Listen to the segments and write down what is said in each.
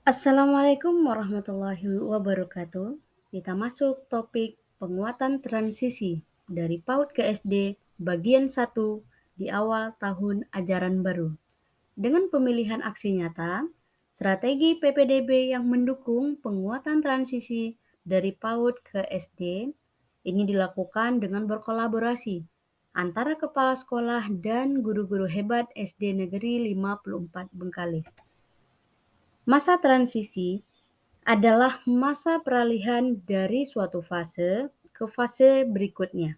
Assalamualaikum warahmatullahi wabarakatuh. Kita masuk topik penguatan transisi dari PAUD ke SD bagian 1 di awal tahun ajaran baru. Dengan pemilihan aksi nyata, strategi PPDB yang mendukung penguatan transisi dari PAUD ke SD ini dilakukan dengan berkolaborasi antara kepala sekolah dan guru-guru hebat SD Negeri 54 Bengkalis. Masa transisi adalah masa peralihan dari suatu fase ke fase berikutnya.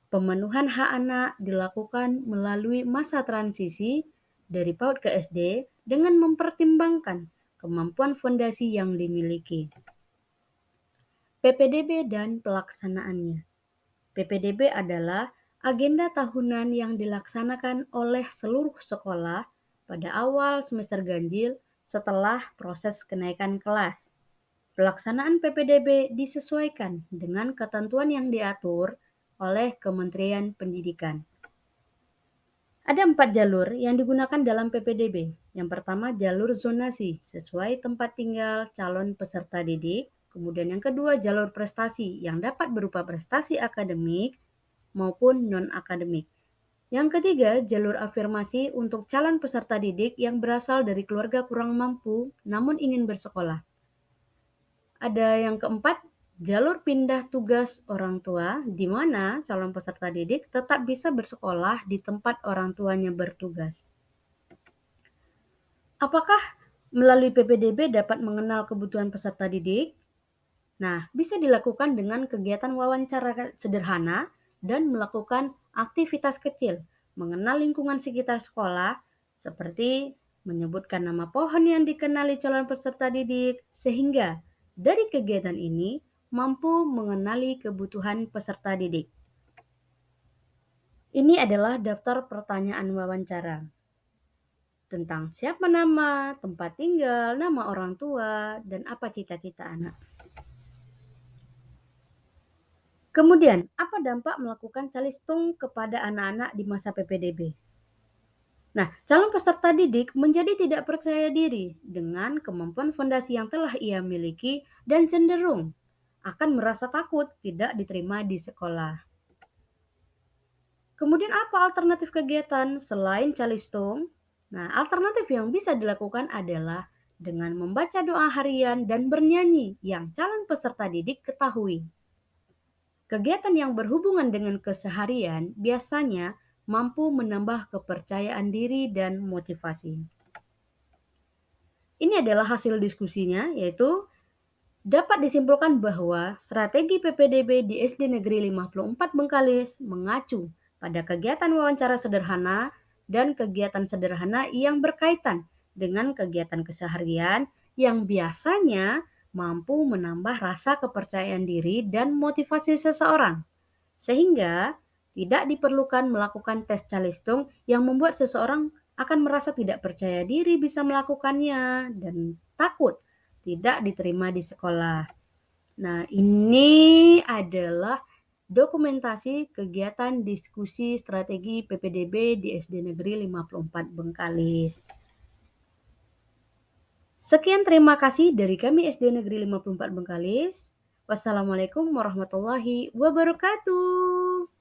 Pemenuhan hak anak dilakukan melalui masa transisi dari PAUD ke SD dengan mempertimbangkan kemampuan fondasi yang dimiliki. PPDB dan pelaksanaannya. PPDB adalah agenda tahunan yang dilaksanakan oleh seluruh sekolah pada awal semester ganjil setelah proses kenaikan kelas. Pelaksanaan PPDB disesuaikan dengan ketentuan yang diatur oleh Kementerian Pendidikan. Ada 4 jalur yang digunakan dalam PPDB. Yang pertama jalur zonasi sesuai tempat tinggal calon peserta didik. Kemudian yang kedua jalur prestasi yang dapat berupa prestasi akademik maupun non-akademik. Yang ketiga jalur afirmasi untuk calon peserta didik yang berasal dari keluarga kurang mampu namun ingin bersekolah. Ada yang keempat, jalur pindah tugas orang tua, di mana calon peserta didik tetap bisa bersekolah di tempat orang tuanya bertugas. Apakah melalui PPDB dapat mengenal kebutuhan peserta didik? Nah, bisa dilakukan dengan kegiatan wawancara sederhana dan melakukan aktivitas kecil, mengenal lingkungan sekitar sekolah, seperti menyebutkan nama pohon yang dikenali calon peserta didik, sehingga dari kegiatan ini mampu mengenali kebutuhan peserta didik. Ini adalah daftar pertanyaan wawancara tentang siapa nama, tempat tinggal, nama orang tua, dan apa cita-cita anak. Kemudian, apa dampak melakukan calistung kepada anak-anak di masa PPDB? Nah, calon peserta didik menjadi tidak percaya diri dengan kemampuan fondasi yang telah ia miliki dan cenderung akan merasa takut tidak diterima di sekolah. Kemudian apa alternatif kegiatan selain calistung? Nah, alternatif yang bisa dilakukan adalah dengan membaca doa harian dan bernyanyi yang calon peserta didik ketahui. Kegiatan yang berhubungan dengan keseharian biasanya mampu menambah kepercayaan diri dan motivasi. Ini adalah hasil diskusinya, yaitu dapat disimpulkan bahwa strategi PPDB di SD Negeri 54 Bengkalis mengacu pada kegiatan wawancara sederhana dan kegiatan sederhana yang berkaitan dengan kegiatan keseharian yang biasanya mampu menambah rasa kepercayaan diri dan motivasi seseorang, sehingga tidak diperlukan melakukan tes calistung yang membuat seseorang akan merasa tidak percaya diri bisa melakukannya dan takut tidak diterima di sekolah. Nah, ini adalah dokumentasi kegiatan diskusi strategi PPDB di SD Negeri 54 Bengkalis. Sekian terima kasih dari kami SD Negeri 54 Bengkalis. Wassalamualaikum warahmatullahi wabarakatuh.